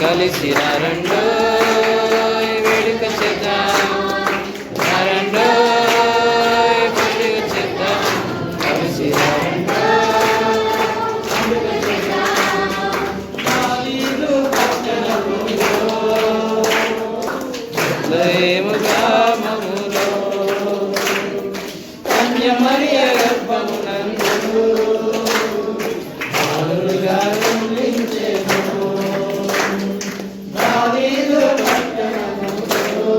కలిసి రండో వేడుక చేద్దాం, రండో పండుగ చేద్దాం, కలిసి రండో పండుగ చేద్దాం. దావీదు పట్టణములో బెత్లెహేము గ్రామములో కన్య మరియ గర్భమునందు బాలుడుగా జన్మించెను. దావీదు పట్టణములో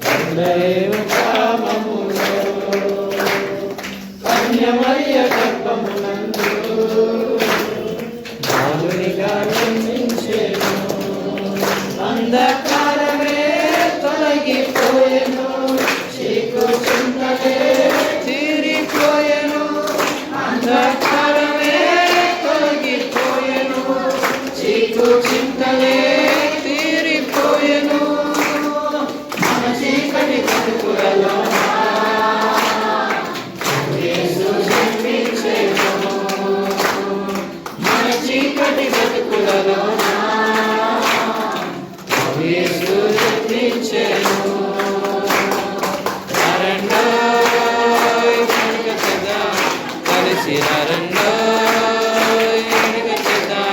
బెత్లెహేము గ్రామములో కన్య మరియ గర్భమునందు బాలునిగా జన్మించెను. అంధకారమే తొలగిపోయెను, చీకు చింతలే తీరిపోయెను. అంధకారమే తొలగిపోయెను, చీకు చింతలే తీరిపోయెను. మన చీకటి బతుకులలో యేసు జన్మించెను. మన చీకటి బతుకులలో యేసు జన్మించెను. రండోయ్ పండుగ చేద్దాం, కలిసి రండోయ్ వేడుక చేద్దాం,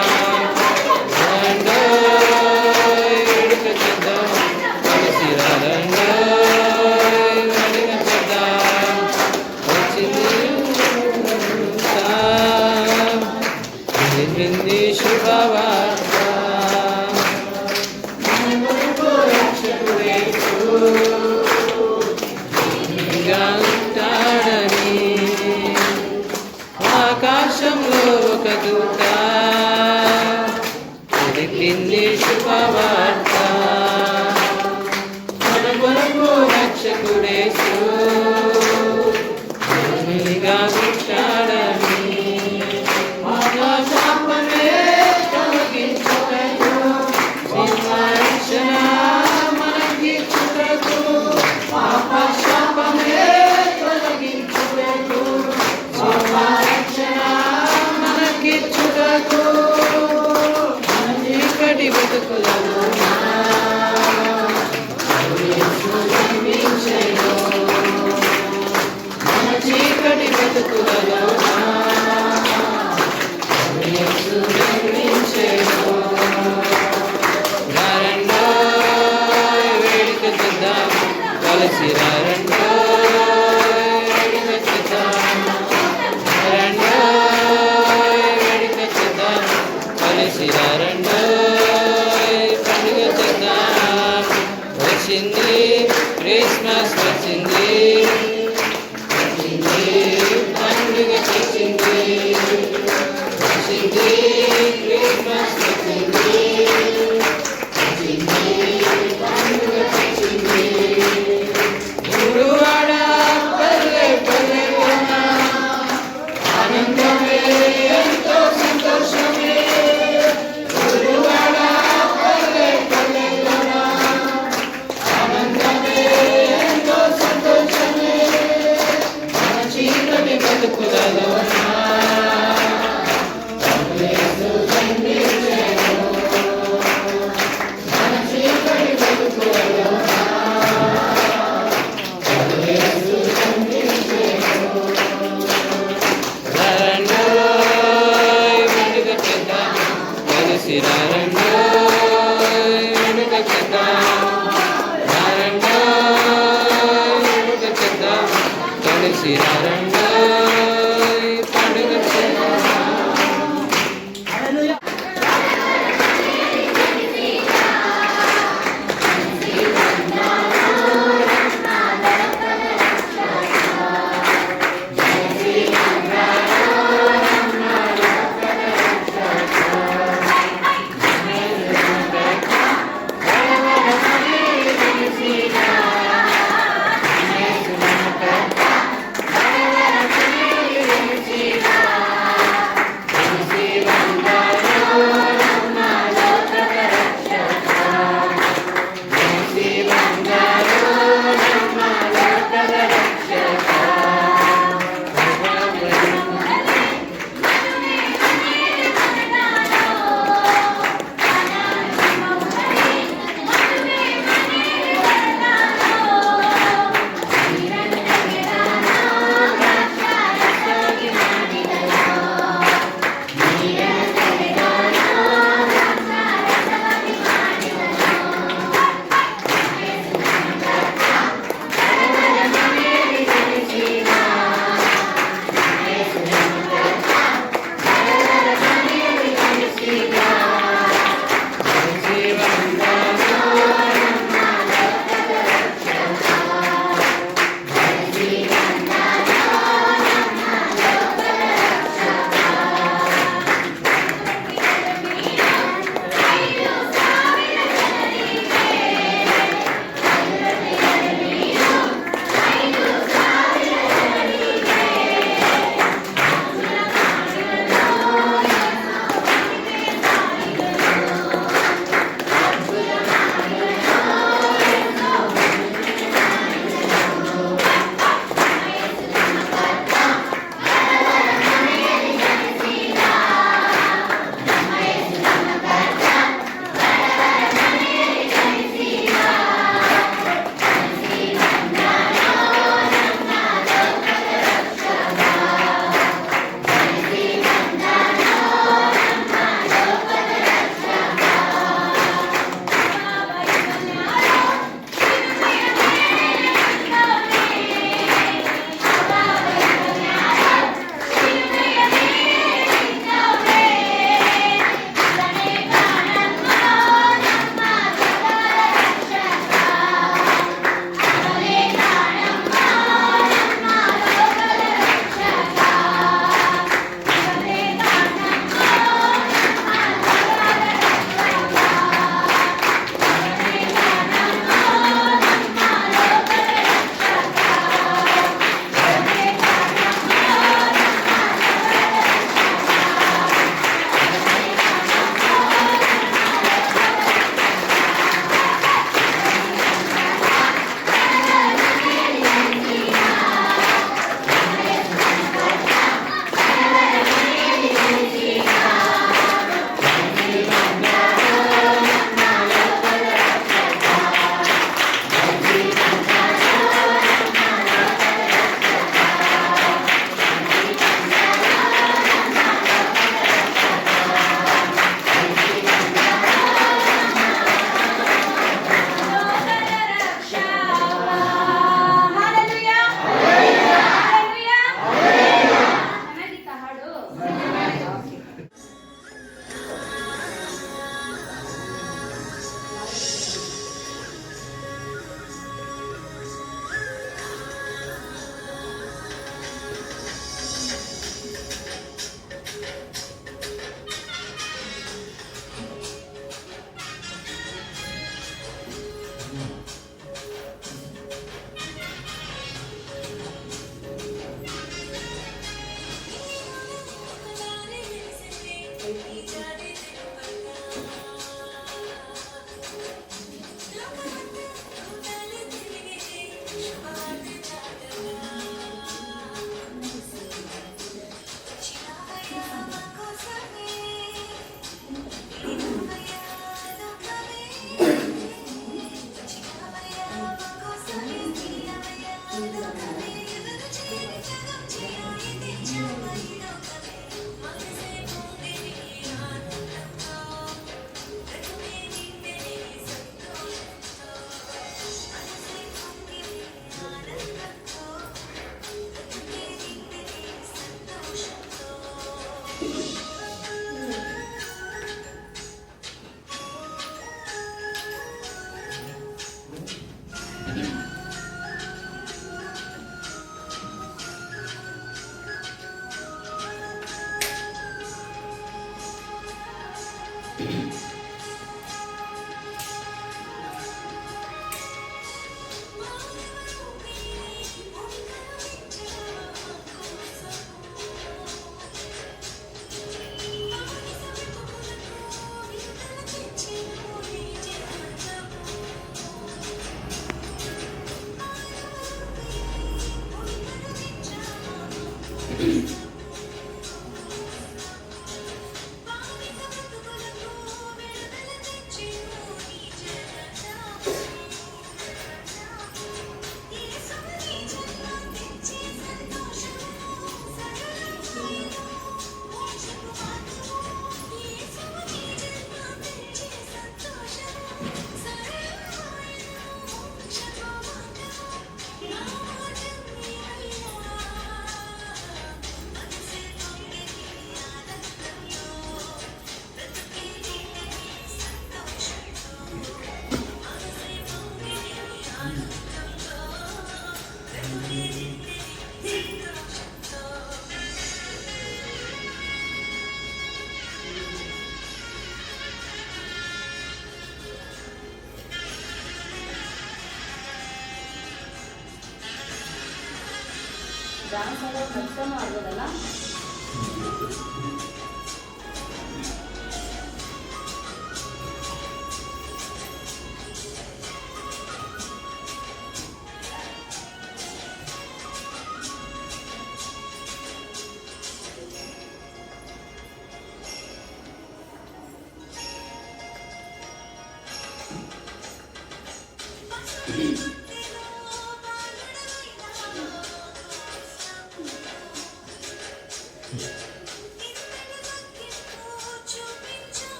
రండోయ్ వేడుక చేద్దాం, కలిసి రండోయ్ వేడుక చేద్దాం. వచ్చింది శుభవార్త, ఉంటాడని ఆకాశంలో ఒక దూత తెలిపింది శుభవార్త. మన కొరకు రక్షకుడేసు భూమిగా పుట్టాడని శాపమే తొలగించుటకు రక్షణ మనకిచ్చుటకు, పాప శాపమే తొలగించుటకు రక్షణ మనకిచ్చుటకు. మన చీకటి బతుకులలో యేసు జన్మించెను. మన చీకటి బతుకులలో యేసు జన్మించెను. రండోయ్ పండుగ చేద్దాం. వచ్చింది క్రిస్మస్ వచ్చింది, వచ్చింది పండుగ వచ్చింది, వచ్చింది క్రిస్మస్ వచ్చింది, వచ్చింది పండుగ వచ్చింది. గురువాడ పల్లె పల్లెలోన ఆనందమే ఎంతో సంతోషమే. గురువాడ పల్లె పల్లెలోన ఆనందమే ఎంతో సంతోషమే. మన చీకటి బతుకులలోన యేసు జన్మించెను. మన చీకటి బతుకులలోన యేసు జన్మించెను. రండోయ్ పండుగ చేద్దాం, కలిసి రండోయ్ పండుగ చేద్దాం. రండోయ్ పండుగ చేద్దాం, కలిసి రండోయ్ పండుగ చేద్దాం. ಡ್ಯಾನ್ಸ್ ಆಡೋ ನೃತ್ಯನೂ ಆಡ್ಬೋದಲ್ಲ.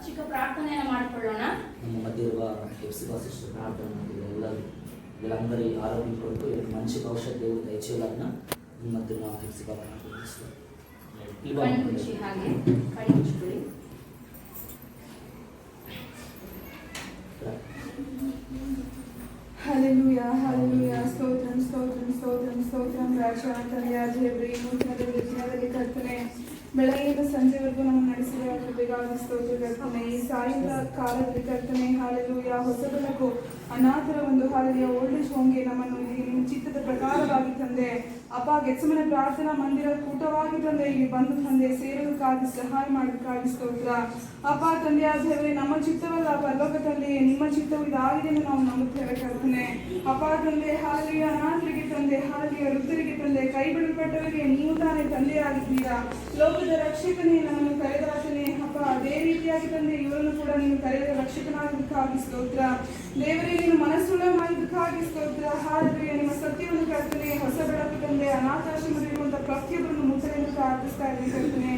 ಚಿಕ್ಕ ಪ್ರಾರ್ಥನೆಯನ್ನು ಮಾಡಿಕೊಳ್ಳೋಣ. ನಮ್ಮ ಮಧ್ಯೆ ಇರುವ ఎఫ్సిబా సిస్టర్ ప్రార్థన ಎಲ್ಲರೂ వీళ్ళందరి ఆరోగ్యం కొరకు మంచి భవిష్యత్తు దేవుడు దయచేయాలన్న ఈ మధ్య మా ఎఫ్సిబా ప్రార్థిస్తున్నాం. ಕಣ್ಣು ಮುಚ್ಚಿ ಹಾಗೆ ಕಣ್ಣು ಮುಚ್ಚಿಕೊಳ್ಳಿ. Hallelujah, hallelujah, ಸ್ತೋತ್ರಂ ಸ್ತೋತ್ರಂ ಸ್ತೋತ್ರಂ ಸ್ತೋತ್ರಂ ರಾಜ ತಂದೆಯ ದೇವರೇ, ನೂತನದಲ್ಲಿ ದಿನದಲ್ಲಿ ಕರ್ತನೆ ಬೆಳಗ್ಗೆಯಿಂದ ಸಂಜೆವರೆಗೂ ನಮ್ಮ ನಡೆಸಿದ ಕೃಪೆಗಾಗಿ ಸ್ತೋತ್ರ ಕರ್ತನೆ. ಈ ಸಾಯಂಕಾಲ ಕಾಲದಲ್ಲಿ ಕರ್ತನೆ ಹಾಲೆಲೂಯಾ ಹೊಸ ಬೆಳಕು ಅನಾಥರ ಒಂದು ಹಾಲೆಯ ಓಲ್ಡೇಜ್ ಹೋಮ್ಗೆ ನಮ್ಮನ್ನು ನಿಮ್ಮ ಚಿತ್ತದ ಪ್ರಕಾರವಾಗಿ ತಂದೆ ಅಪ್ಪ ಗೆತ್ಸಮನೆ ಪ್ರಾರ್ಥನಾ ಮಂದಿರ ಕೂಟವಾಗಿ ತಂದೆ ಇಲ್ಲಿ ಬಂದು ತಂದೆ ಸೇರೋದಕ್ಕಾಗಿ ಸಹಾಯ ಮಾಡೋದಕ್ಕಾಗಿ ಸ್ತೋತ್ರ. ಅಪ್ಪ ತಂದೆಯ ದೇವರೇ, ನಮ್ಮ ಚಿತ್ತವಲ್ಲ ಪರಲೋಕದಲ್ಲಿ ನಿಮ್ಮ ಚಿತ್ತವು ಇದಾಗಿದೆ ಎಂದು ನಾವು ನಂಬುತ್ತೇವೆ ಕರ್ತನೆ. ಅಪ್ಪ ತಂದೆ ಹಾಲೆಯ ಅನಾಥರಿಗೆ ತಂದೆ ಹಾಲೆಯ ವೃದ್ಧರಿಗೆ ತಂದೆ ಕೈ ಬಿಡಲ್ಪಟ್ಟವರಿಗೆ ನೀವು ತಾನೇ ತಂದೆಯಾಗಿದ್ದೀರಾ. ಲೋಕದ ರಕ್ಷಕನೇ ನಮ್ಮನ್ನು ಕರೆದಾತನೇ ಅಪ್ಪ ಅದೇ ರೀತಿಯಾಗಿ ತಂದೆ ಇವರನ್ನು ಕೂಡ ನೀನು ಕರೆದ ರಕ್ಷಕನಾಗಿದ್ದಕ್ಕಾಗಿ ಸ್ತೋತ್ರ. ದೇವರೇ, ನೀನು ಮನಸ್ಸುಳ್ಳ ಮಾಡಿದ್ದಕ್ಕಾಗಿ ಸ್ತೋತ್ರ. ಹಾಲೆಲೂಯಾ, ನಿಮ್ಮ ಸತ್ಯವನ್ನು ಕರ್ತನೆ ಹೊಸ ಬೆಳಕು ತಂದೆ ಅನಾಥಾಶ್ರಮದಲ್ಲಿರುವಂತಹ ಪ್ರತಿಯೊಬ್ಬರನ್ನು ಮುಟ್ಟಲೆಂದು ಪ್ರಾರ್ಥಿಸ್ತಾ ಇದ್ದೀನಿ ಕರ್ತನೆ.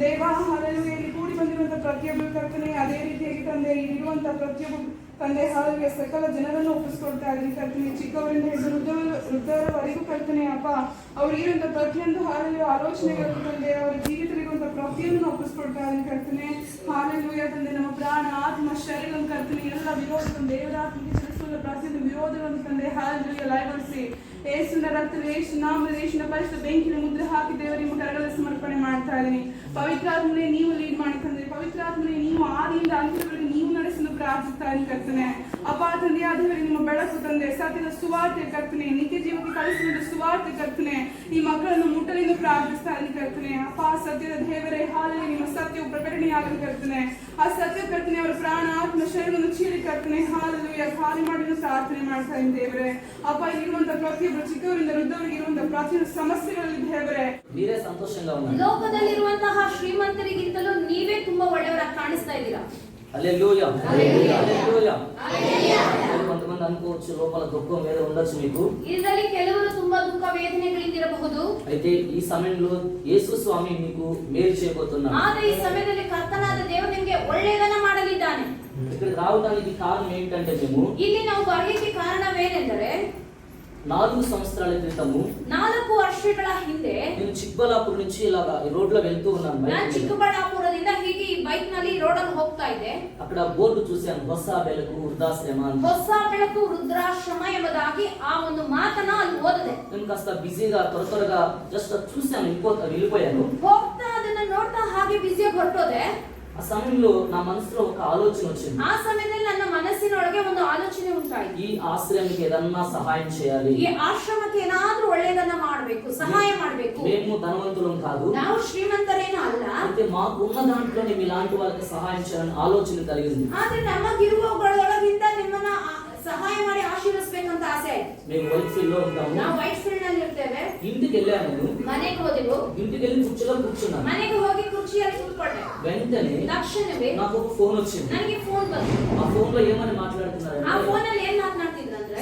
ದೇವ ಹಾಲೆಲೂಯಾ, ಇಲ್ಲಿ ಕೂಡಿ ಬಂದಿರುವಂತಹ ಪ್ರತಿಯೊಬ್ಬರು ಕರ್ತನೆ ಅದೇ ರೀತಿಯಾಗಿ ತಂದೆ ಇಲ್ಲಿರುವಂತಹ ಪ್ರತಿಯೊಬ್ಬರು ತಂದೆ ಹಾಲೆಲೂಯಾ ಸಕಲ ಜನರನ್ನು ಒಪ್ಪಿಸ್ಕೊಳ್ತಾ ಇದ್ದೀನಿ ಕರ್ತನೆ. ಚಿಕ್ಕವರಿಂದ ಹಿಡಿದು ವೃದ್ಧರವರೆಗೂ ಕರ್ತನೆ ಅಪ್ಪ ಅವ್ರು ಇರುವಂತಹ ಪ್ರತಿಯೊಂದು ಹಾಲೆಲೂಯಾ ಆಲೋಚನೆಗಳು ತಂದೆ ಅವರ ಜೀವಿತದಲ್ಲಿರುವಂತಹ ಪ್ರತಿಯೊಂದನ್ನು ಒಪ್ಪಿಸ್ಕೊಳ್ತಾ ಇದ್ದೀನಿ ಕರ್ತನೆ. ಹಾಲೆಲೂಯಾ ತಂದೆ ನಮ್ಮ ಪ್ರಾಣ ಆತ್ಮ ಶರೀರ ಕರ್ತನೆ ಎಲ್ಲ ವಿರೋಧ ದೇವರಾತ್ಮಕ್ಕೆ ಚಲಿಸುವ ಪ್ರತಿಯೊಂದು ವಿರೋಧಗಳನ್ನು ತಂದೆ ಹಾಲೆಲೂಯಾ ಲಯಗೊಳಿಸಿ ಯೇಸುವಿನ ರಕ್ತದ ಯೇಸು ನಾಮದ ಯೇಸುವಿನ ಪರಿಶುದ್ಧ ಬೆಂಕಿನ ಮುದ್ರೆ ಹಾಕಿ ದೇವರ ನಿಮ್ಮ ಕರಗಳಲ್ಲಿ ಸಮರ್ಪಣೆ ಮಾಡ್ತಾ ಇದ್ದೀನಿ. ಪವಿತ್ರಾತ್ಮನೇ ನೀವು ಲೀಡ್ ಮಾಡಿ ತಂದೆ. ಪವಿತ್ರಾತ್ಮನೇ ನೀವು ಆದಿಯಿಂದ ಅಂತ್ಯದವರೆಗೆ ನೀವು ನಡೆಸಲು ಪ್ರಾರ್ಥಿಸ್ತಾ ಇದ್ದೀನಿ ಕರ್ತನೆ. ಅಪ್ಪ ತಂದೆಯ ದೇವರಿಗೆ ನಿಮ್ಮ ಬೆಳಕು ತಂದೆ ಸತ್ಯದ ಸುವಾರ್ತೆ ಕರ್ತನೆ ನಿತ್ಯ ಜೀವಕ್ಕೆ ಕಳಿಸುವಂತ ಸುವಾರ್ತೆ ಕರ್ತನೆ ಈ ಮಕ್ಕಳನ್ನು ಮುಟ್ಟಲೆಂದು ಪ್ರಾರ್ಥಿಸ್ತಾ ಇದ್ದೀನಿ ಕರ್ತನೆ. ಅಪ್ಪ ಸತ್ಯದ ದೇವರೇ ಹಾಲೆಲೂಯಾ ನಿಮ್ಮ ಸತ್ಯವು ಪ್ರಕಟಣೆಯಾಗಲಿ ಕರ್ತನೆ. ಆ ಸತ್ಯ ಕರ್ತನೆ ಅವರ ಪ್ರಾಣ ಆತ್ಮ ಶರೀರವನ್ನು ಚೀಳಿ ಕರ್ತನೆ ಹಾಲೆಲೂಯಾ ಖಾಲಿ ಮಾಡಲು ಪ್ರಾರ್ಥನೆ ಮಾಡ್ತಾ ಇದ್ದೀನಿ ದೇವರೇ. ಅಪ್ಪ ಇಲ್ಲಿರುವಂತಹ ಪ್ರತಿಯೊಬ್ಬರು ಚಿಕ್ಕವರಿಂದ ವೃದ್ಧವರಿಗೆ ಇರುವಂತಹ ಪ್ರತಿಯೊಂದು ಸಮಸ್ಯೆಗಳಲ್ಲಿ ದೇವರೇ మీరే సంతోషంగా ఉన్నారు. ಲೋಕದಲ್ಲಿರುವಂತಹ ಶ್ರೀಮಂತರಿಗಿಂತಲೂ ನೀವೇ ತುಂಬಾ ಒಳ್ಳೆಯವರಾಗಿ ಕಾಣಿಸ್ತಾ ಇದ್ದೀರಾ. హల్లెలూయా హల్లెలూయా హల్లెలూయా. కొంతమంది మంది అనుకోవచ్చు లోపల దుఃఖం వేద ఉండొచ్చు మీకు. ಇದರಲ್ಲಿ ಕೆಲವರು ತುಂಬಾ ದುಃಖ ವೇದನೆಗಳಿಂದಿರಬಹುದು. అయితే ఈ సమయంలో యేసు స్వామి మీకు మేలు చేయబోతున్నారు. ಆದರೆ ಈ ಸಮಯದಲ್ಲಿ ಕರ್ತನಾದ ದೇವರು ನಿಮಗೆ ಒಳ್ಳೆಯದನ್ನ ಮಾಡಲಿದ್ದಾನೆ. ఇక్కడికి రావడానికి కారణం ఏంటంటే మేము ಇಲ್ಲಿ ನಾವು ಬರಲಿಕ್ಕೆ ಕಾರಣವೇನೆಂದರೆ 4 సంవత్సరాల క్రితము 4 ವರ್ಷಗಳ ಹಿಂದೆ నేను చిక్బలాపూర్ నుంచి ఇలాగా ఈ రోడ్ లో వెళ్తూ ఉన్నాను. ನಾನು ಚಿಕ್ಕಬಳ್ಳಾಪುರದಿಂದ ಹೀಗೆ ಈ ಬೈಕ್ ನಲ್ಲಿ ರೋಡ್ ಅಲ್ಲಿ ಹೋಗ್ತಾ ಇದ್ದೆ. అక్కడ బోర్డు చూశాను, ಹೊಸ ಬೆಳಕು ವೃದ್ಧಾಶ್ರಮ ಅಂತ. ಹೊಸ ಬೆಳಕು ವೃದ್ಧಾಶ್ರಮ ಎಂಬುದಾಗಿ ಆ ಒಂದು ಮಾತನ್ನ ಅಲ್ಲಿ ಓದಿದೆ. నేను కాస్త బిజీగా త్వరగా జస్ట్ చూశాను, వెళ్ళిపోయాను. ಹೋಗ್ತಾ ಅದನ್ನ ನೋಡ್ತಾ ಹಾಗೆ ಬಿಸಿಯಾಗಿ ಹೊರಟೋದೆ. ఆ సమయంలో నా మనసులో ఒక ఆలోచన వచ్చింది. ಆ ಸಮಯದಲ್ಲಿ ನನ್ನ ಮನಸ್ಸಿನೊಳಗೆ ಒಂದು ಆಲೋಚನೆ ಉಂಟಾಯಿತು. ఈ ఆశ్రయానికి ఏదన్నా సహాయం చేయాలి. ಈ ಆಶ್ರಮಕ್ಕೆ ಏನಾದ್ರೂ ಒಳ್ಳೆಯದನ್ನ ಮಾಡಬೇಕು, ಸಹಾಯ ಮಾಡಬೇಕು. మేము ధనవంతులం కాదు, ನಾವು ಶ್ರೀಮಂತರೇನೂ ಅಲ್ಲ. అయితే మాకున్న దాంట్లోనే మీలాంటి వాళ్ళకి సహాయం చేయాలని ఆలోచన కలిగింది. ಆದ್ರೆ ನಮಗಿರುವಗಳೊಳಗಿಂತ ನಿಮ್ಮನ್ನ ಸಹಾಯ ಮಾಡಿ ಆಶೀರ್ವದಿಸಬೇಕಂತ ಆಸೆ ಆಯ್ತು. మేము వైట్ ఫీల్డ్ లో ఉంటాము. ನಾವು ವೈಟ್ ಫೀಲ್ಡ್ ನಲ್ಲಿ ಇರ್ತೇವೆ. ఇంటికి వెళ్ళాను, ಮನೆಗೆ ಹೋದೆವು. ఇంటికి వెళ్ళి కుర్చీలో కూర్చున్నాను. ಮನೆಗೆ ಹೋಗಿ ಕುರ್ಚಿಯಲ್ಲಿ ಕೂತ್ಕೊಂಡೆ. వెంటనే ತಕ್ಷಣವೇ నాకు ఒక ఫోన్ వచ్చింది. ನನಗೆ ಫೋನ್ ಬಂತು. ఆ ఫోన్ లో ఏమని ಆ మాట్లాడుతున్నారంటే, ಫೋನ್ ಅಲ್ಲಿ ಏನ್ ಮಾತನಾಡ್ತಿದ್ರಂದ್ರೆ,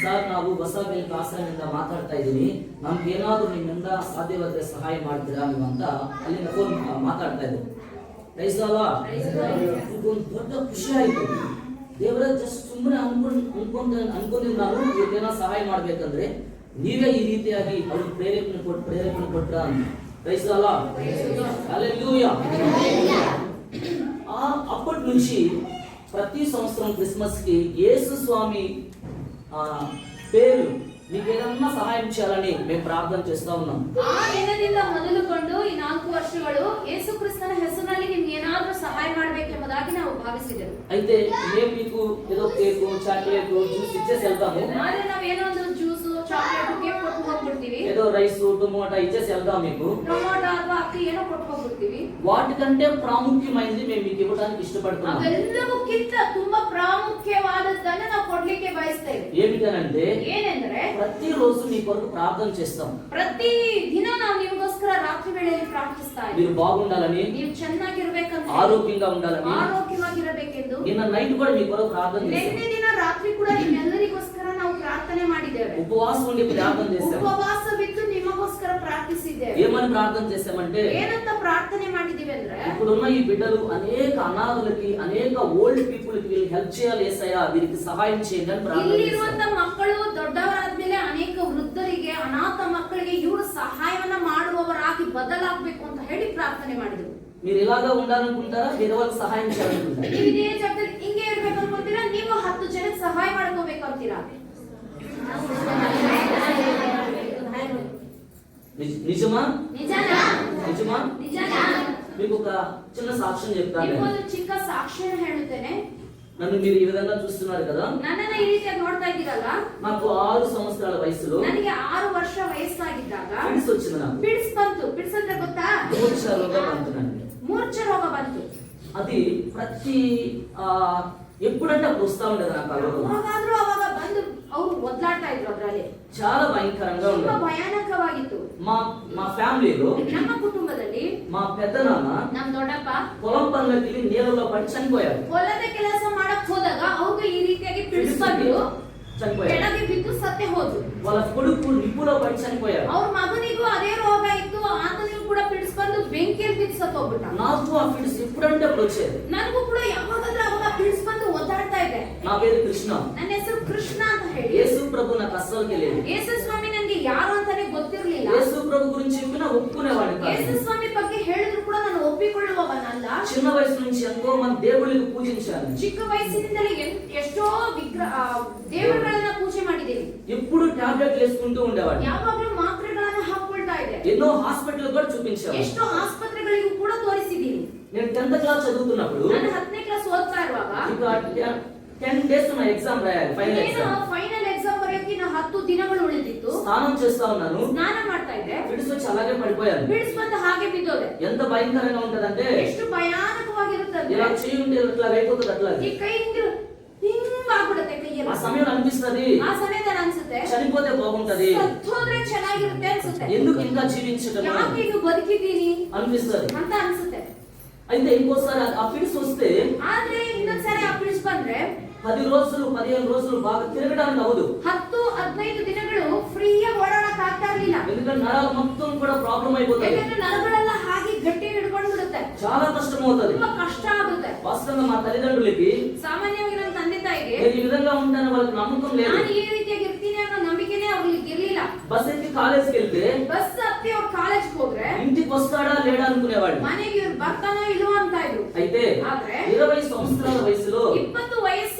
ಸರ್ ನಾವು ಹೊಸ ಬೆಳಕು ಆಶ್ರಮದಿಂದ ಮಾತಾಡ್ತಾ ಇದ್ದೀನಿ, ನಮ್ಗೆ ಏನಾದ್ರು ನಿಮ್ಮಿಂದ ಸಾಧ್ಯವಾದ್ರೆ ಸಹಾಯ ಮಾಡ್ತೀರಾ ನೀವು ಅಂತ ಅಲ್ಲಿಂದ ಫೋನ್ ಮಾತಾಡ್ತಾ ಇದ್ರು. Praise the lord. ಒಂದು ದೊಡ್ಡ ಖುಷಿ ಆಯ್ತು. ದೇವರ ಜಸ್ಟ್ ಸುಮ್ಮನೆ ಅನ್ಕೊಂಡಿದ್ದು ಇವ್ರಿಗೇನೋ ಸಹಾಯ ಮಾಡ್ಬೇಕಂದ್ರೆ ನೀವೇ ಈ ರೀತಿಯಾಗಿ ಅವ್ರಿಗೆ ಪ್ರೇರೇಪಣೆ ಕೊಟ್ರ ಅಂತ. Praise the lord. ಹಲ್ಲೆಲೂಯಾ. అప్పటి నుంచి ప్రతి సంవత్సరం క్రిస్మస్ కి యేసు స్వామి పేరు మీకు ఏదన్నా సహాయం చేయాలని మేము ప్రార్థన చేస్తా ఉన్నాం. ಆ ದಿನದಿಂದ ಮೊದಲುಗೊಂಡು ಈ 4 ವರ್ಷಗಳು ಯೇಸು ಕ್ರಿಸ್ತನ ಹೆಸರಿನಲ್ಲಿ ನಿಮ್ಗೆ ಏನಾದ್ರೂ ಸಹಾಯ ಮಾಡಬೇಕೆಂಬುದಾಗಿ ನಾವು ಭಾವಿಸಿದೆವು. అయితే మేము మీకు ఏదో కేకు చాక్లెట్ జ్యూస్ ఇచ్చేసి వెళ్తాము. ಆದ್ರೆ ನಾವೇನೋ ಒಂದು ಜ್ಯೂಸ್ ಚಾಕ್ಲೇಟ್ ಕೇಕ್ ಕೊಟ್ಟು ಹೋಗ್ಬಿಡ್ತೀವಿ. ఏదో రైస్ టొమాటో ఇచ్చేసి వెళ్తాం మీకు. ಟೊಮೊಟೊ ಅಥವಾ ಅಕ್ಕಿ ಏನೋ ಕೊಟ್ಟು ಹೋಗ್ಬಿಡ್ತೀವಿ. వాటికంటే ప్రాముఖ్యమైనది మేము మీకు ఇవ్వడానికి ఇష్టపడుతున్నాం. ಅವೆಲ್ಲವಕ್ಕಿಂತ ತುಂಬಾ ಪ್ರಾಮುಖ್ಯವಾದದ್ದನ್ನ ನಾವು ಕೊಡ್ಲಿಕ್ಕೆ ಬಯಸ್ತೇವೆ. ఏమిటనంటే ಏನೆಂದ್ರೆ ప్రతి రోజు మీ కొరకు ప్రార్థన చేస్తాం. ಪ್ರತಿ ದಿನ ನಾವು ನಿಮಗೋಸ್ಕರ ರಾತ್ರಿ ವೇಳೆಯಲ್ಲಿ ಪ್ರಾರ್ಥಿಸ್ತಾ ಇದ್ದೀವಿ. మీరు బాగుండాలని, ನೀವು ಚೆನ್ನಾಗಿರ್ಬೇಕಂತ, ఆరోగ్యంగా ఉండాలని, ಆರೋಗ್ಯವಾಗಿರಬೇಕೆಂದು నిన్న నైట్ కూడా మీ కొరకు ప్రార్థన చేస్తాం. ನಿನ್ನೆ ದಿನ ರಾತ್ರಿ ಕೂಡ ನಿಮ್ಮೆಲ್ಲರಿಗೋಸ್ಕರ ನಾವು ಪ್ರಾರ್ಥನೆ ಮಾಡಿದ್ದೇವೆ. ఉపవాసం ఉండి ప్రార్థన చేస్తాం. ಉಪವಾಸವಿದ್ದು ನಿಮಗೋಸ್ಕರ ಪ್ರಾರ್ಥಿಸಿದ್ದೇವೆ. ఏమని ప్రార్థన చేస్తామంటే, ಏನಂತ ಪ್ರಾರ್ಥನೆ ಮಾಡಿದೀವಿ ಅಂದ್ರೆ, ఇప్పుడున్న ఈ బిడ్డలు అనేక అనాథులకి, అనేక ఓల్డ్ పీపుల్ కి వీళ్ళు హెల్ప్ చేయాలి యేసయ్య, వీరికి సహాయం చేయండి అని ప్రార్థన చేస్తాం. ಇಲ್ಲಿರುವಂತ ಮಕ್ಕಳು ದೊಡ್ಡವರಾದ್ಮೇಲೆ ಅನೇಕ ವೃದ್ಧರಿಗೆ, ಅನಾಥ ಮಕ್ಕಳಿಗೆ ಇವರು ಸಹಾಯವನ್ನ ಮಾಡುವವರಾಗಿ ಬದಲಾಗಬೇಕು ಅಂತ ಹೇಳಿ ಪ್ರಾರ್ಥನೆ ಮಾಡಿದ್ರು. మీరు ఇలాగా ఉండాలనుకుంటారా, వేరే వాళ్ళకి సహాయం చేయాలనుకుంటారా? ನೀವು ಇದೇ ಜಾಗದಲ್ಲಿ ಹಿಂಗೆ ಇರ್ಬೇಕು ಅನ್ಕೊಂತೀರಾ, ನೀವು 10 ಜನಕ್ಕೆ ಸಹಾಯ ಮಾಡ್ಕೋಬೇಕು ಅಂತೀರಾ? నిజమా? ನಿಜನಾ? నిజమా? ನಿಜನಾ? మీకు ఒక చిన్న సాక్ష్యం చెప్తాను. ನಿಮ್ಗೊಂದು ಚಿಕ್ಕ ಸಾಕ್ಷ್ಯನ ಹೇಳುತ್ತೇನೆ. నన్ను మీరు ఈ విధంగా చూస్తున్నారు కదా, ನನ್ನನ್ನ ಈ ರೀತಿಯಾಗಿ ನೋಡ್ತಾ ಇದ್ದೀರಲ್ಲ, నాకు 6 సంవత్సరాల వయసులో ನನಗೆ 6 ವರ್ಷ ವಯಸ್ಸಾಗಿದ್ದಾಗ పిడిసి వచ్చింది. నాకు ಪಿಡ್ಸ್ ಬಂತು. ಪಿಡ್ಸ್ ಅಂದ್ರೆ ಗೊತ್ತಾ? మూర్ఛ రోగం అంటున్నాను. ಮೂರ್ಛ ರೋಗ ಬಂತು. అది ప్రతి ఎప్పుడంటే అప్పుడు వస్తా ఉండేది నాకు. ఆ రోగం ಯಾವಾಗಾದ್ರೂ ಅವಾಗ ಬಂದು ಅವರು ಒದ್ಲಾಡ್ತಾ ಇದ್ರು. ಅದ್ರಲ್ಲಿ చాలా భయంకరంగా ತುಂಬಾ ఉండేది. ಭಯಾನಕವಾಗಿತ್ತು. మా ఫ్యామిలీలో ನಮ್ಮ ಕುಟುಂಬದಲ್ಲಿ మా పెద్దనాన్న ನಮ್ ದೊಡ್ಡಪ್ಪ పొలం పనులకి వెళ్ళి నీళ్ళలో పడి చనిపోయాడు. ಹೊಲದ ಕೆಲಸ ಮಾಡಕ್ ಹೋದಾಗ ಅವ್ರಿಗೆ ಈ ರೀತಿಯಾಗಿ ಪಿಡ್ಸ್ ಬಂದು చనిపోయాడు. ಕೆಳಗೆ ಬಿದ್ದು ಸತ್ತೇ ಹೋದ್ರು. వాళ్ళ కొడుకు నిప్పులో పడి చనిపోయాడు. ಅವ್ರ ಮಗನಿಗೂ ಅದೇ ರೋಗ ಇತ್ತು. ಆತನಿಗೂ ಕೂಡ ಪಿಡ್ಸ್ ಬಂದು ಬೆಂಕಿಯಲ್ಲಿ ಬಿದ್ದು ಸತ್ತೋಗ್ಬಿಟ್ಟ. నాకు ఆ ఫిట్స్ ఎప్పుడంటే అప్పుడు వచ్చేది. ನನಗೂ ಕೂಡ ಯಾವಾಗಾದ್ರೂ ಅವಾಗ ಪಿಡ್ಸ್ ಬಂದು ಒದ್ದಾಡ್ತಾ ಇದೆ. నా పేరు కృష్ణ. ನನ್ನ ಹೆಸರು ಕೃಷ್ಣ ಅಂತ ಹೇಳಿ. యేసు ప్రభు నాకు అస్సలు తెలియదు. ಯೇಸು ಸ್ವಾಮಿ ನನಗೆ ಯಾರು ಅಂತಾನೆ ಗೊತ್ತಿರ್ಲಿಲ್ಲ. యేసు ప్రభు గురించి చెప్పినా ఒప్పుకునేవాడిని కాదు. ಯೇಸು ಸ್ವಾಮಿ ಬಗ್ಗೆ ಹೇಳಿದ್ರು ಕೂಡ ನಾನು ಒಪ್ಪಿಕೊಳ್ಳುವವನಲ್ಲ. చిన్న వయసు నుంచి ఎంతో మంది దేవుళ్ళని పూజించాను. ಚಿಕ್ಕ ವಯಸ್ಸಿನಿಂದಲೇ ಎಷ್ಟೋ ದೇವರುಗಳನ್ನ ಪೂಜೆ ಮಾಡಿದ್ದೇನೆ. ఎప్పుడు టాబ్లెట్లు వేసుకుంటూ ఉండేవాడిని. ಯಾವಾಗಲೂ ಮಾತ್ರೆಗಳನ್ನ ಹಾಕೊಳ್ತಾ ಇದೆ. ఎన్నో హాస్పిటల్ కూడా చూపించాను. ಎಷ್ಟೋ ಆಸ್ಪತ್ರೆಗಳಿಗೂ ಕೂಡ ತೋರಿಸಿದ್ದೀನಿ. నేను 10th క్లాస్ చదువుతున్నప్పుడు ನಾನು 10ನೇ ಕ್ಲಾಸ್ ಓದ್ತಾ ಇರುವಾಗ ఇక 10 days నా ఎగ్జామ్ రాయాలి, ఫైనల్ ఎగ్జామ్. ಫೈನಲ್ ಎಕ್ಸಾಮ್ ಬರೆಯೋಕೆ 10 ದಿನಗಳು ಉಳಿದಿತ್ತು. స్నానం చేస్తా ఉన్నాను. ಸ್ನಾನ ಮಾಡ್ತಾ ಇದ್ದೆ. ఫిట్స్ వచ్చి అలాగే పడిపోయాను. ಪಿಡ್ಸ್ ಬಂದು ಹಾಗೆ ಬಿದ್ದೋದೆ. ఎంత భయంకరంగా ఉంటదంటే, ಎಷ್ಟು ಭಯಾನಕವಾಗಿರುತ್ತದೆ. ఇలా చేయి ఉంటే ఇట్లా అయిపోతుంది. అట్లా ಈ ಕೈ ಹಿಂಗಾಗ್ಬಿಡುತ್ತೆ ಕೈಯಲ್ಲಿ. ఆ సమయంలో అనిపిస్తది, ಆ ಸಮಯದಲ್ಲಿ ಅನ್ಸುತ್ತೆ చనిపోతే బాగుంటది, ಸತ್ತೋದ್ರೆ ಚೆನ್ನಾಗಿರುತ್ತೆ ಅನ್ಸುತ್ತೆ. ఎందుకు ఇంకా జీవించడం ಯಾಕೆ ಇದು ಬದುಕಿದ್ದೀನಿ అనిపిస్తది. ಅಂತ ಅನ್ಸುತ್ತೆ. అయితే ఇంకోసారి ఆ ఫిట్స్ వస్తే ಆದ್ರೆ ಇನ್ನೊಂದ್ಸರಿ ಆ ಪಿಡ್ಸ್ ಬಂದ್ರೆ 10 రోజులు 15 రోజులు బాగా తిరగడానికి అవ్వదు. 10-15 ದಿನಗಳು ಫ್ರೀಯಾಗಿ ಓಡಾಡಕ್ ಆಗ್ತಾ ಇರ್ಲಿಲ್ಲ. ఎందుకంటే నరాలు మొత్తం కూడా ప్రాబ్లం అయిపోతాయి. ಯಾಕಂದ್ರೆ ನರಗಳೆಲ್ಲ ಹಾಗೆ ಗಟ್ಟಿ ಹಿಡ್ಕೊಂಡು ಬಿಡುತ್ತೆ. చాలా కష్టం అవుతుంది. ತುಂಬಾ ಕಷ್ಟ ಆಗುತ್ತೆ. వాస్తవంగా మా తల్లిదండ్రులకి ಸಾಮಾನ್ಯವಾಗಿ ನನ್ನ ತಂದೆ ತಾಯಿಗೆ నేను ఈ విధంగా ఉంటాను వాళ్ళకి నమ్మకం లేదు. ನಾನು ಈ ರೀತಿಯಾಗಿ ಇರ್ತೀನಿ ಅನ್ನೋ ನಂಬಿಕೆನೇ ಅವ್ರಿಗೆ ಇರ್ಲಿಲ್ಲ. బస్ ఎక్కి కాలేజీకి వెళ్తే ಬಸ್ ಹತ್ತಿ ಅವ್ರು ಕಾಲೇಜ್ಗೆ ಹೋದ್ರೆ ఇంటికి వస్తాడా లేడా అనుకునేవాడు. ಮನೆಗೆ ಇವ್ರು ಬರ್ತಾನೋ ಇಲ್ವೋ ಅಂತ ಇದ್ರು. అయితే ಆದ್ರೆ 20 సంవత్సరాల వయసులో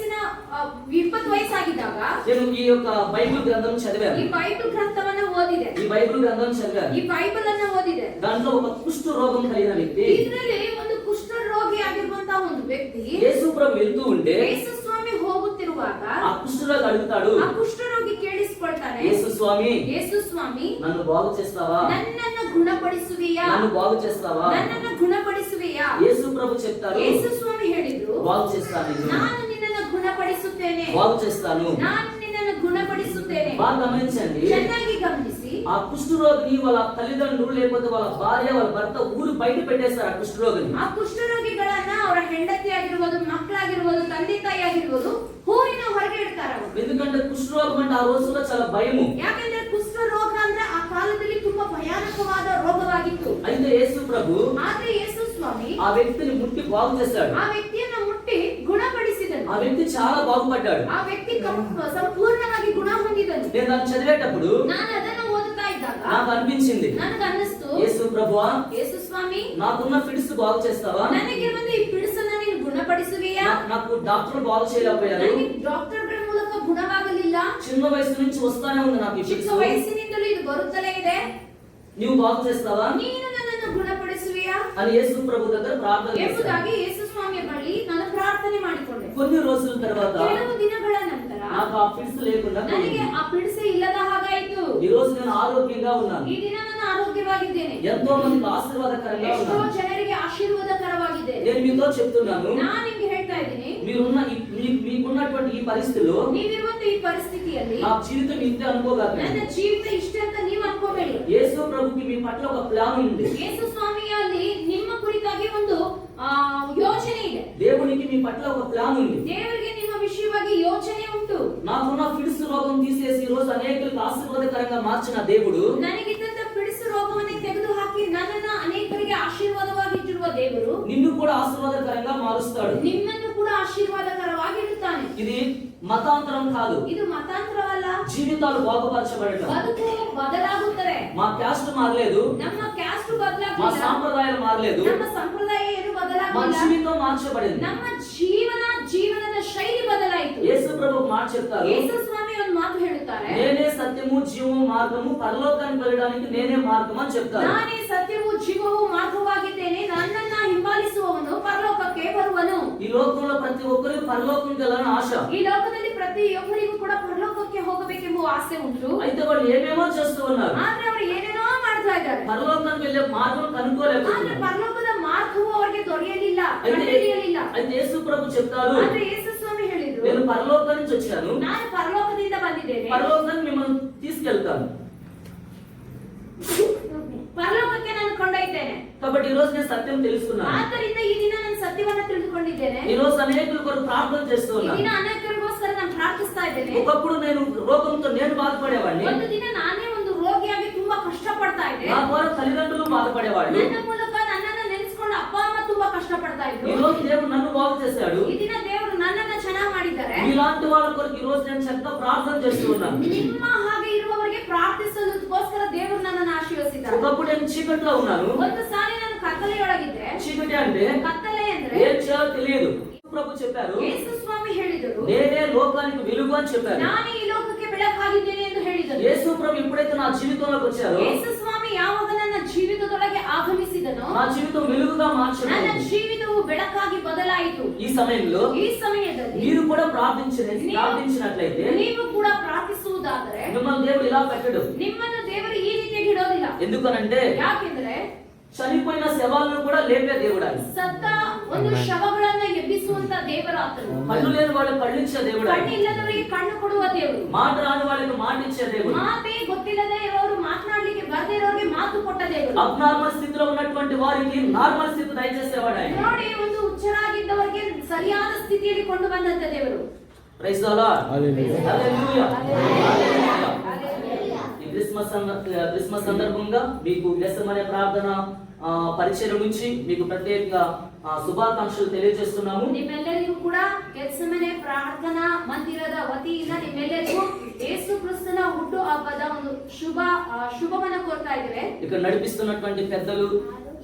20 ವಯಸ್ಸಾಗಿದ್ದಾಗ నేను ఈ యొక్క బైబిల్ గ్రంథం చదివాను. ಈ ಬೈಬಲ್ ಗ್ರಂಥವನ್ನ ಓದಿದೆ. ఈ బైబిల్ గ్రంథం చదివాను. ಈ ಬೈಬಲ್ ಅನ್ನ ಓದಿದೆ. దాంట్లో ఒక కుష్ఠ రోగం కలిగిన వ్యక్తి, ಇದರಲ್ಲಿ ಒಂದು ಕುಷ್ಠರೋಗಿ ಆಗಿರುವಂತಹ ಒಂದು ವ್ಯಕ್ತಿ యేసు ప్రభు వెళ్తూ ఉంటే ಯೇಸು ಸ್ವಾಮಿ ಹೋಗುತ್ತಿರುವಾಗ ఆ కుష్ఠరోగి అడుగుతాడు, ಆ ಕುಷ್ಠರೋಗಿ ಕೇಳಿಸಿಕೊಳ್ತಾನೆ, యేసు స్వామి ಯೇಸು ಸ್ವಾಮಿ నన్ను బాగు చేస్తావా, ನನ್ನನ್ನು ಗುಣಪಡಿಸುವಿಯಾ, నన్ను బాగు చేస్తావా. ನನ್ನನ್ನು ಗುಣಪಡಿಸುವಿಯಾ. యేసు ప్రభు చెప్తారు, ಯೇಸು ಸ್ವಾಮಿ ಹೇಳಿದ್ರು, బాగు చేస్తాను, ನಾನು ನಿನ್ನನ್ನು ಗುಣಪಡಿಸುತ್ತೇನೆ, బాగు చేస్తాను. ನಾನು ನಿನ್ನನ್ನು ಗುಣಪಡಿಸುತ್ತೇನೆ. బాగా గమనించండి, ಚೆನ್ನಾಗಿ గమನಿಸಿ. ఆ కుష్ఠరోగిని వాళ్ళ తల్లిదండ్రులు లేకపోతే వాళ్ళ భార్య వాళ్ళ భర్త ఊరు బయట పెట్టేస్తారు. ఆ కుష్ఠరోగిని, ಆ ಕುಷ್ಠರೋಗಿಗಳನ್ನ ಅವರ ಹೆಂಡತಿ ಆಗಿರ್ಬೋದು, ಮಕ್ಕಳಾಗಿರ್ಬೋದು, ತಂದೆ ತಾಯಿ ಆಗಿರ್ಬೋದು, ಊರಿನ ಹೊರಗೆ ಇಡ್ತಾರೆ ಅವರು. ఎందుకంటే కుష్ఠరోగం అంటే ఆ రోజుల్లో చాలా భయము. ಯಾಕಂದ್ರೆ ಕುಷ್ಠ ರೋಗ ಅಂದ್ರೆ ಆ ಕಾಲದಲ್ಲಿ ತುಂಬಾ ಭಯಾನಕವಾದ ರೋಗವಾಗಿತ್ತು. అయితే యేసు ప్రభు ಆದ್ರೆ ಯೇಸು ಸ್ವಾಮಿ ఆ వ్యక్తిని ముట్టి బాగు చేశాడు. ಆ ವ್ಯಕ್ತಿಯನ್ನ ಮುಟ್ಟಿ ಗುಣಪಡಿಸಿದನು. ఆ వ్యక్తి చాలా బాగుపడ్డాడు. ಆ ವ್ಯಕ್ತಿ ಸಂಪೂರ್ಣವಾಗಿ ಗುಣ ಹೊಂದಿದನು. నేను దాన్ని చదివేటప్పుడు ನಾನು ಅದನ್ನು ಓದುತ್ತಾ ಇದ್ದಾಗ నాకు అనిపించింది, ನನಗೆ ಅನ್ನಿಸ್ತು, యేసు ప్రభువా ಯೇಸು ಸ್ವಾಮಿ నాకున్న ఫిట్స్ బాగు చేస్తావా, ನನಗಿರುವಂತ ಈ ಪಿಡಿಸನ್ನ ನೀನು ಗುಣಪಡಿಸುವಿಯಾ. నాకు డాక్టర్లు బాగు చేయలేకపోయారు, ನನಗೆ ಡಾಕ್ಟರ್ಗಳ ಮೂಲಕ ಗುಣವಾಗಲಿಲ್ಲ, చిన్న వయసు నుంచి వస్తానే ఉంది నాకు ఈ ಚಿಕ್ಕ ఫిట్స్, ವಯಸ್ಸಿನಿಂದಲೂ ಇದು ಬರುತ್ತಲೇ ಇದೆ, నీవు బాగు చేస్తావా ನೀನು ನನ್ನನ್ನು ಗುಣಪಡಿಸುವಿಯಾ అని యేసు ప్రభు దగ్గర ప్రార్థన చేశాను. ಎಂಬುದಾಗಿ ಯೇಸು ಸ್ವಾಮಿಯ ಬಳಿ ನಾನು ಪ್ರಾರ್ಥನೆ ಮಾಡಿಕೊಂಡೆ. కొన్ని రోజుల తర్వాత ಕೆಲವು ದಿನಗಳ ನಂತರ నాకు ఆ ఫిట్స్ లేకుండా ನನಗೆ ಆ ಪಿಡಿಸೆ ಇಲ್ಲದ ಹಾಗಾಯಿತು. ఈ రోజు నేను ఆరోగ్యంగా ఉన్నాను. ಈ ದಿನ ನಾನು ಆರೋಗ್ಯವಾಗಿದ್ದೇನೆ. ఎంతో మందికి ఆశీర్వాదకరంగా ಎಷ್ಟೋ ఉన్నాను. ಜನರಿಗೆ ಆಶೀರ್ವಾದಕರವಾಗಿದ್ದೇನೆ. నేను మీతో చెప్తున్నాను, ನಾನು ನಿಮ್ಗೆ ಹೇಳ್ತಾ ಇದ್ದೀನಿ, మీరున్న మీకున్నటువంటి ఈ పరిస్థితిలో ನೀವಿರುವಂತ ಈ ಪರಿಸ್ಥಿತಿಯಲ್ಲಿ నా జీవితం ఇంతే అనుకోగలను. ನನ್ನ ಜೀವಿತ ಇಷ್ಟೇ ಅಂತ ನೀವು ಅನ್ಕೋಬೇಡಿ. యేసు ప్రభుకి మీ పట్ల ఒక ప్లాన్ ఉంది. ಯೇಸು ಸ್ವಾಮಿಯಲ್ಲಿ ನಿಮ್ಮ ಕುರಿತಾಗಿ ಒಂದು ಯೋಚನೆ ಇದೆ. దేవునికి మీ పట్ల ఒక ప్లాన్ ఉంది. ದೇವರಿಗೆ ನಿಮ್ಮ ವಿಷಯವಾಗಿ ಯೋಚನೆ ಉಂಟು. నాకున్న ఫిడ్స్ రోగం తీసేసి ఈ రోజు అనేకులకు ఆశీర్వాదకరంగా మార్చిన దేవుడు, ನನಗಿದ್ದಂತ ಪಿಡಿಸು ರೋಗವನ್ನೇ ತೆಗೆದು ಹಾಕಿ ನನ್ನನ್ನ ಅನೇಕರಿಗೆ ಆಶೀರ್ವಾದವಾಗಿ ಇಟ್ಟಿರುವ ದೇವರು నిన్ను కూడా ఆశీర్వాదకరంగా మారుస్తాడు. ನಿಮ್ಮನ್ನು ಕೂಡ ಆಶೀರ್ವಾದಕರವಾಗಿ ಇಡುತ್ತಾನೆ. ఇది మతాంతరం కాదు, ಇದು ಮತಾಂತರವಲ್ಲ, జీవితాలు బాగుపరచబడటం. ಬದುಕು ಬದಲಾಗುತ್ತದೆ. మా క్యాస్ట్ మారలేదు, ನಮ್ಮ ಕ್ಯಾಸ್ಟ್ మా ಬದಲಾಗಿಲ್ಲ, సాంప్రదాయాలు మారలేదు, ನಮ್ಮ ಸಂಪ್ರದಾಯ ಏನು మా ಬದಲಾಗಿಲ್ಲ, జీవితం మార్చబడింది. ನಮ್ಮ ಜೀವನದ ಶೈಲಿ ಬದಲಾಯಿತು. యేసు ప్రభు మాట చెప్తారు, ಯೇಸು ಸ್ವಾಮಿ ಒಂದು ಮಾತು ಹೇಳುತ್ತಾರೆ, నేనే సత్యము జీవము మార్గము పరలోకానికి వెళ్ళడానికి నేనే మార్గం అని చెప్తారు. ನಾನೇ ಸತ್ಯವೂ ಜೀವವೂ ಮಾರ್ಗವಾಗಿದ್ದೇನೆ, ನನ್ನನ್ನ ಹಿಂಬಾಲಿಸುವವನು ಪರಲೋಕಕ್ಕೆ ಬರುವನು. ఈ లోకంలో ప్రతి ఒక్కరికి పరలోకంకి వెళ్ళాలని ఆశ. ಈ ಲೋಕದಲ್ಲಿ ಪ್ರತಿಯೊಬ್ಬರಿಗೂ ಕೂಡ ಪರಲೋಕಕ್ಕೆ ಹೋಗಬೇಕೆಂಬ ಆಸೆ ಉಂಟು. అయితే వాళ్ళు ఏమేమో చేస్తూ ఉన్నారు, ಆದ್ರೆ ಅವರು ಏನೇನೋ ಮಾಡ್ತಾ ಇದ್ದಾರೆ. పరలోకానికి వెళ్ళే మార్గం ಆದ್ರೆ కనుక్కోలేకపోతున్నారు. ಪರಲೋಕದ ಮಾರ್ಗವು ಅವರಿಗೆ ದೊರೆಯಲಿಲ್ಲ, అయితే ಕಂಡುಹಿಡಿಯಲಿಲ್ಲ. అయితే యేసు ప్రభు చెప్తారు, ಆದ್ರೆ ಯೇಸು ಸ್ವಾಮಿ ಹೇಳಿದ್ರು, నేను పరలోకం నుంచి వచ్చాను, ನಾನು ಪರಲೋಕದಿಂದ ಬಂದಿದ್ದೇನೆ, పరలోకానికి మిమ్మల్ని తీసుకెళ్తాను. ಪರಲೋಕಕ್ಕೆ ನಾನು ಕೊಂಡೊಯ್ತೇನೆ. కాబట్టి ఈ రోజు నేను సత్యం తెలుసుకున్నాను. ಆದ್ದರಿಂದ ಈ ದಿನ ನಾನು ಸತ್ಯವನ್ನು ತಿಳಿದುಕೊಂಡಿದ್ದೇನೆ. ఈ రోజు అనేకుల కొరకు ప్రార్థన చేస్తూ ಈ ఉన్నాను. ದಿನ ಅನೇಕರಿಗೋಸ್ಕರ ನಾನು ಪ್ರಾರ್ಥಿಸ್ತಾ ಇದ್ದೇನೆ. ఒకప్పుడు నేను రోగంతో నేను బాధపడేవాడిని, ಒಂದು ದಿನ ನಾನೇ ಒಂದು ರೋಗಿಯಾಗಿ ತುಂಬಾ ಕಷ್ಟಪಡ್ತಾ ಇದ್ದೆ. నా ద్వారా తల్లిదండ్రులు బాధపడేవాళ్ళు. ನನ್ನ ಮೂಲಕ ನನ್ನನ್ನು ನೆನೆಸ್ಕೊಂಡು ಅಪ್ಪ ಅಮ್ಮ ತುಂಬಾ ಕಷ್ಟಪಡ್ತಾ ఈ ಇದ್ರು. రోజు దేవుడు నన్ను బాగు చేశాడు. ಈ ದಿನ ದೇವರು ನನ್ನನ್ನ ಚೆನ್ನಾಗಿ ಮಾಡಿದ್ದಾರೆ. ఇలాంటి వాళ్ళ కొరకు ఈ రోజు నేను చక్కగా ప్రార్థన చేస్తూ ఉన్నాను. ನಿಮ್ಮ ಹಾಗೆ ಇರುವವರಿಗೆ ಪ್ರಾರ್ಥಿಸೋದಕ್ಕೋಸ್ಕರ ದೇವರು ನನ್ನನ್ನು ಆಶೀರ್ವದಿಸಿದ್ದಾರೆ. ఒకప్పుడు నేను చీకట్లో ఉన్నాను. ಒಂದು ಸಾರಿ ನಾನು ಕತ್ತಲೆಯೊಳಗಿದ್ದೆ. చీకటి అంటే ಕತ್ತಲೆ ಅಂದ್ರೆ ఏం చేయాలో తెలియదు. ప్రభు చెప్పారు, ಯೇಸು ಸ್ವಾಮಿ ಹೇಳಿದರು, నేనే లోకానికి వెలుగు అని చెప్పారు. ನಾನೇ ಈ ಲೋಕಕ್ಕೆ ಬೆಳಕಾಗಿದ್ದೇನೆ ಎಂದು ಹೇಳಿದರು. యేసు ప్రభు ఎప్పుడైతే నా జీవితంలోకి వచ్చారో, ಯೇಸು ಸ್ವಾಮಿ ಯಾವಾಗ ನನ್ನ ಜೀವಿತದೊಳಗೆ ಆಗಮಿಸಿದನೋ, నా జీవితం వెలుగుగా ನನ್ನ మార్చబడింది. ಜೀವಿತವು ಬೆಳಕಾಗಿ ಬದಲಾಯಿತು. ఈ సమయంలో ಈ ಸಮಯದಲ್ಲಿ మీరు కూడా ప్రార్థించినట్లయితే ನೀವು ಕೂಡ ಪ್ರಾರ್ಥಿಸುವುದಾದರೆ మిమ్మల్ని దేవుడు ఇలా పెట్టడు. ನಿಮ್ಮನ್ನು ದೇವರು ಈ ರೀತಿಯಾಗಿ ಇಡೋದಿಲ್ಲ. ఎందుకనంటే ಯಾಕೆಂದ್ರೆ చనిపోయిన శవాలను కూడా లేపే దేవుడు ఆయన. ಸತ್ತ ಒಂದು ಶವಗಳನ್ನ ಎಬ್ಬಿಸುವಂತ ದೇವರ ಆತನು. కళ్ళు లేని వాళ్ళకి కళ్ళు ఇచ్చే దేవుడు ఆయన. ಕಣ್ಣಿಲ್ಲದವರಿಗೆ ಕಣ್ಣು ಕೊಡುವ ದೇವರು. మాట రాని వాళ్ళకి మాట ఇచ్చే దేవుడు. ಮಾತೇ ಗೊತ್ತಿಲ್ಲದೆ ಇರೋರು, ಮಾತನಾಡ್ಲಿಕ್ಕೆ ಬರದೇ ಇರೋರಿಗೆ ಮಾತು ಕೊಟ್ಟ ದೇವರು. అబ్నార్మల్ స్థితిలో ఉన్నటువంటి వారికి నార్మల్ స్థితి దయచేసేవాడు ఆయన. ನೋಡಿ, ಒಂದು ಹುಚ್ಚರಾಗಿದ್ದವರಿಗೆ ಸರಿಯಾದ ಸ್ಥಿತಿಯಲ್ಲಿ ಕೊಂಡು ಬಂದಂತ ದೇವರು. Praise the lord. Hallelujah. హల్లెలూయా. ఈ క్రిస్మస్ సందర్భంగా మీకు వ్యసమనే ప్రార్థన పరిచయం నుంచి మీకు ప్రత్యేకంగా ಶುಭಾಕಾಂಕ್ಷೆಗಳು ತಿಳಿಯಜೇస్తున్నాము. ನಿಮ್ಮೆಲ್ಲರಿಗೂ ಕೂಡ ಗೆತ್ಸೆಮನೆ ಪ್ರಾರ್ಥನಾ ಮಂದಿರದ ವತಿಯಿಂದ ನಿಮ್ಮೆಲ್ಲರಿಗೂ ಯೇಸು ಕ್ರಿಸ್ತನ ಹುಟ್ಟು ಹಬ್ಬದ ಒಂದು ಶುಭವನ್ನ ಕೋರ್ತಾ ಇದ್ದೇವೆ. ఇక్కడ నడిపిస్తున్నటువంటి పెద్దలు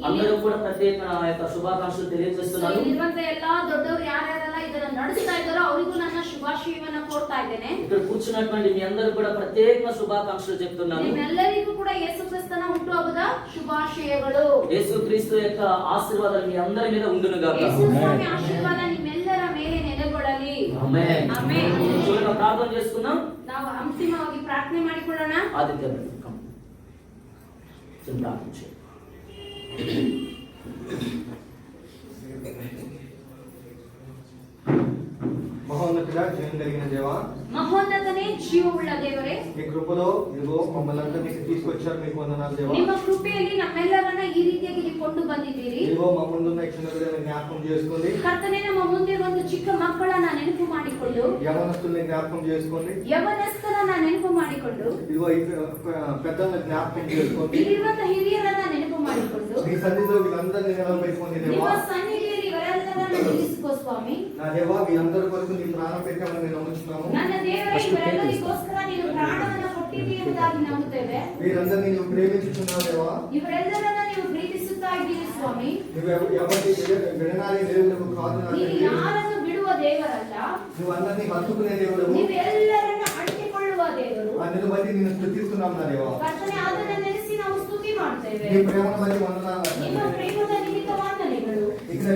అందరూ కూడా ప్రత్యేక యొక్క శుభాకాంక్షలు తెలియజేస్తున్నారు. ಇರುವಂತ ಎಲ್ಲಾ ದೊಡ್ಡವರು ಯಾರ್ಯಾರೆಲ್ಲ ಇದನ್ನ ನಡೆಸ್ತಾ ಇದ್ದಾರೋ ಅವರಿಗೂ ನನ್ನ ಶುಭಾಶಯವನ್ನ ಕೋರ್ತಾ ಇದ್ದೇನೆ. ఇక్కడ కూర్చున్నటువంటి మీ అందరూ కూడా ప్రత్యేక శుభాకాంక్షలు చెప్తున్నాను. ನಿಮ್ಮೆಲ್ಲರಿಗೂ ಕೂಡ ಯೇಸು ಕ್ರಿಸ್ತನ ಹುಟ್ಟು ಹಬ್ಬದ ಶುಭಾಶಯಗಳು. యేసు క్రీస్తు యొక్క ఆశీర్వాదాలు మీ అందరి మీద ఉండును గాక. ಯೇಸು ಸ್ವಾಮಿ ಆಶೀರ್ವಾದ ನಿಮ್ಮೆಲ್ಲರ ಮೇಲೆ ನೆಲೆಗೊಳ್ಳಲಿ. ಆಮೆನ್. ಆಮೆನ್. చూడండి ప్రార్థన చేసుకుందాం. ನಾವು ಅಂತಿಮವಾಗಿ ಪ್ರಾರ್ಥನೆ ಮಾಡಿಕೊಳ್ಳೋಣ. ఆదిత్య ప్రార్థించు. మహోన్నతుడా జీవం కలిగిన దేవా, ಮಹೋನ್ನತನೇ ಜೀವವುಳ್ಳ ದೇವರೇ, మీ కృపలో ఇదిగో మమ్మల్ని అందరినీ తీసుకొచ్చారు. మీకు వందనాలు దేవా. ನಿಮ್ಮ ಕೃಪೆಯಲ್ಲಿ ನಮ್ಮೆಲ್ಲರನ್ನ ಈ ರೀತಿಯಾಗಿ ಇಲ್ಲಿ ಕೊಂಡು ಬಂದಿದ್ದೀರಿ. ఇదిగో మా ముందున్న క్షణಗಳನ್ನು జ్ఞాపకం చేసుకోండి. ಕರ್ತನೇ, ನಮ್ಮ ಮುಂದಿರುವ ಒಂದು ಚಿಕ್ಕ ಮಕ್ಕಳನ್ನ ನೆನಪು ಮಾಡಿಕೊಂಡು, యవనస్తుల్ని జ్ఞాపకం చేసుకోండి. ಯವನಸ್ಥರನ್ನ ನೆನಪು ಮಾಡಿಕೊಂಡು, ఇదిగో ఈ పెద్దలను జ్ఞాపకం చేసుకోండి. ಇಲ್ಲಿರುವಂತ ಹಿರಿಯರನ್ನ ನೆನಪು ಮಾಡಿಕೊಂಡು, మీ సన్నిధిలో వీళ్ళందరినీ నిలబెట్టుకోండి ನಿಮ್ಮ దేవా. ಸನ್ನಿಧಿಯಲ್ಲಿ ಇವರೆಲ್ಲರನ್ನ ನಿಲ್ಲಿಸಿಕೋ ಸ್ವಾಮಿ. నా దేవా, వీళ్ళందరి కొరకు నీ ప్రాణం పెట్టామని నేను నమ్ముతున్నాము. ನನ್ನ ದೇವರೇ, ಇವರೆಲ್ಲರಿಗೋಸ್ಕರ ನೀನು ಪ್ರಾಣವನ್ನ ಕೊಟ್ಟಿದ್ದೀ ಎಂಬುದಾಗಿ ನಂಬುತ್ತೇವೆ. వీరందరినీ నువ్వు ప్రేమించుతున్నావు దేవా. ಇವರೆಲ್ಲರನ್ನ ನೀವು ಪ್ರೀತಿಸುತ್ತಾ ಇದ್ದೀರಿ ಸ್ವಾಮಿ. నువ్వు ఎవరి విడనాడే దేవుడు కాదు నా ನೀವು తండ్రి. ಯಾರನ್ನು ಬಿಡುವ ದೇವರಲ್ಲ, నువ్వు అందరినీ హత్తుకునే దేవుడు. ನೀವೆಲ್ಲರನ್ನ ಅಂಟಿಕೊಳ್ಳುವ ದೇವರು. అందును బట్టి నేను స్తుతిస్తున్నాం నా దేవా. ಕರ್ತನೇ, ಅದನ್ನ ನೆನೆಸಿ ನಾವು ಸ್ತುತಿ ಮಾಡ್ತೇವೆ. నీ ప్రేమను బట్టి వందనాలు నా ನಿಮ್ಮ తండ్రి. ಪ್ರೇಮದ ನಿಮಿತ್ತ ವಂದನೆಗಳು. ఇక్కడ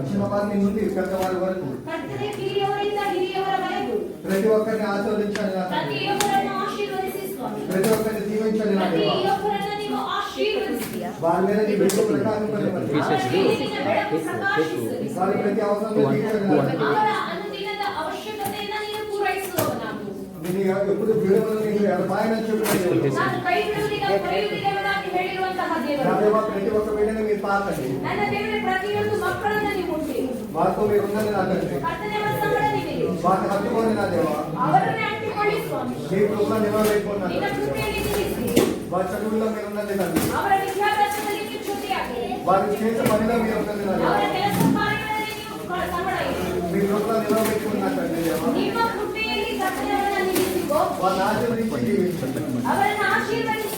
చిన్నవారి నుండి పెద్దవారి వరకు ಕರ್ತನೇ, ಕಿರಿಯವರಿಂದ ಹಿರಿಯವರವರೆಗೂ ప్రతి ఒక్కరిని ఆశీర్వదించాలి నా తండ్రి. ಪ್ರತಿಯೊಬ್ಬರನ್ನು ಆಶೀರ್ವದಿಸಿ ಸ್ವಾಮಿ. ప్రతి ఒక్కరిని దీవించాలి నా దేవా. ಪ್ರತಿಯೊಬ್ಬರನ್ನು ನೀವು ಆಶೀರ್ವದಿಸಿ. వారి మీద నీ వెలుగు ప్రకాశింపనివ్వండి. ಅವರ ಮೇಲಿನ ಬೆಳಕು ಪ್ರಕಾಶಿಸಲಿ. వారి ప్రతి అవసరం తీర్చండి నా తండ్రి. ಅವರ ಅನುದಿನದ ಅವಶ್ಯಕತೆಯನ್ನು ನೀನು ಪೂರೈಸುವವನಾಗು. నేను ఎప్పుడు విడుదలను నీకు ఎడబాయనని చెప్పిన దేవుడు. ನಾನು ಕೈ ಬಿಡುವುದಿಲ್ಲವೆಂಬುದಾಗಿ ಹೇಳಿರುವಂತಹ నా ದೇವರು. దేవా, ప్రతి ఒక్క బిడ్డని మీరు తాకండి. ನನ್ನ ದೇವರೇ, ಪ್ರತಿಯೊಂದು ಮಕ್ಕಳನ್ನು ನೀವು ಮುಟ್ಟಿ. వారితో మీరు ఉండండి నా తండ్రి. ಕರ್ತನೇ, ಅವರ ಸಂಗಡ ನೀವಿರಿ. వారిని హత్తుకోండి నా దేవా. ಅವರನ್ನೇ ಅಂಟಿಕೊಳ್ಳಿ ಸ್ವಾಮಿ. మీ కృపలో నిలబెట్టుకోండి నా ನಿನ್ನ తండ్రి. ಕೃಪೆಯಲ್ಲಿ ನಿಲ್ಲಿಸಿ. వారి చదువుల్లో మీరు ఉండండి తండ్రి. ಅವರ ವಿದ್ಯಾಭ್ಯಾಸದಲ್ಲಿ ನೀವು ಜೊತೆಯಾಗಿ. వారి చేసే పనిలో మీరు ఉండండి నా ಅವರ దేవా. ಕೆಲಸ ಕಾರ್ಯಗಳಲ್ಲಿ ನೀವು ಸಂಗಡ ಇರಿ. మీ కృపలో నిలబెట్టుకోండి నా తండ్రి దేవా. ನಿಮ್ಮ ಕೃಪೆಯಲ್ಲಿ ಕರ್ತನೇ ಅವರನ್ನು ನಿಲ್ಲಿಸಿಕೋ. వారిని ఆశీర్వదించి దీవించండి. ಅವರನ್ನು ಆಶೀರ್ವದಿಸಿ.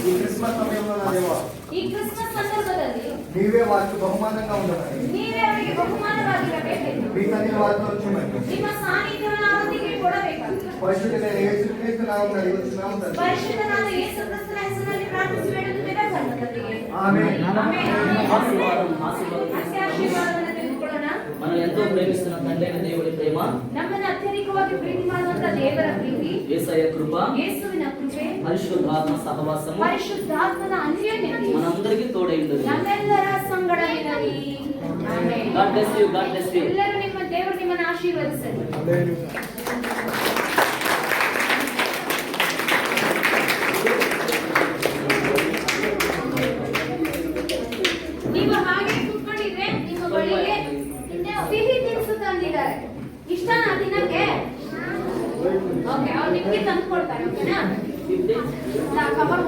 ఈ క్రిస్మస్ సమయంలో నా దేవా, ಈ ಕ್ರಿಸ್ಮಸ್ ಸಂದರ್ಭದಲ್ಲಿ నీవే వారికి బహుమానంగా ఉండమని, ನೀವೇ ಅವರಿಗೆ ಬಹುಮಾನವಾಗಿರಬೇಕೆಂದು మీ తల్లి వారితో వచ్చమని ನಿಮ್ಮ ಸಾನ್ನಿಧ್ಯವನ್ನು ಅವರಿಗೆ ಕೊಡಬೇಕಂತ పరిశుద్ధమైన యేసుక్రీస్తు నామమున అడిగి వచ్చినాము తండ్రి. ಪರಿಶುದ್ಧನಾದ ಯೇಸು ಕ್ರಿಸ್ತನ ಹೆಸರಿನಲ್ಲಿ ಪ್ರಾರ್ಥಿಸಿ ಬೇಡುತ್ತೇವೆ ಕರ್ತನಿಗೆ. ఆమేన్. ಆಶೀರ್ವಾದವನ್ನು ತೆಗೆದುಕೊಳ್ಳೋಣ. మనం ఎంతో ప్రేమిస్తున్న తండ్రి అయిన దేవుడి ప్రేమ, ನಮ್ಮನ್ನು ಅತ್ಯಧಿಕವಾಗಿ ಪ್ರೀತಿ ಮಾಡುವಂತ ದೇವರ ಪ್ರೀತಿ, యేసయ్య కృప, ಯೇಸುವಿನ ಕೃಪೆ, పరిశుద్ధాత్మ సహవాసము ಪರಿಶುದ್ಧಾತ್ಮನ ಅನ್ಯೋನ್ಯತೆ మనందరికీ తోడై ఉండదు. ನಮ್ಮೆಲ್ಲರ ಸಂಗಡವಿರಲಿ. Amen. God bless you, God bless you. ಎಲ್ಲರೂ ನಿಮ್ಮ ದೇವರು ನಿಮ್ಮನ್ನು ಆಶೀರ್ವದಿಸಲಿ. ನೀವು ಹಾಗೆ ಕುತ್ಕೊಂಡಿದ್ರೆ ನಿಮ್ಮ ಬಳಿಗೆ ಸಿಹಿ ತಿನಿಸು ತಂದಿದ್ದಾರೆ. ಇಷ್ಟನಾ ತಿನ್ನಕ್ಕೆ? ಓಕೆ, ಅವ್ರು ನಿಮ್ಗೆ ತಂದು ಕೊಡ್ತಾರೆ. ಓಕೆನಾ? ಕವರ್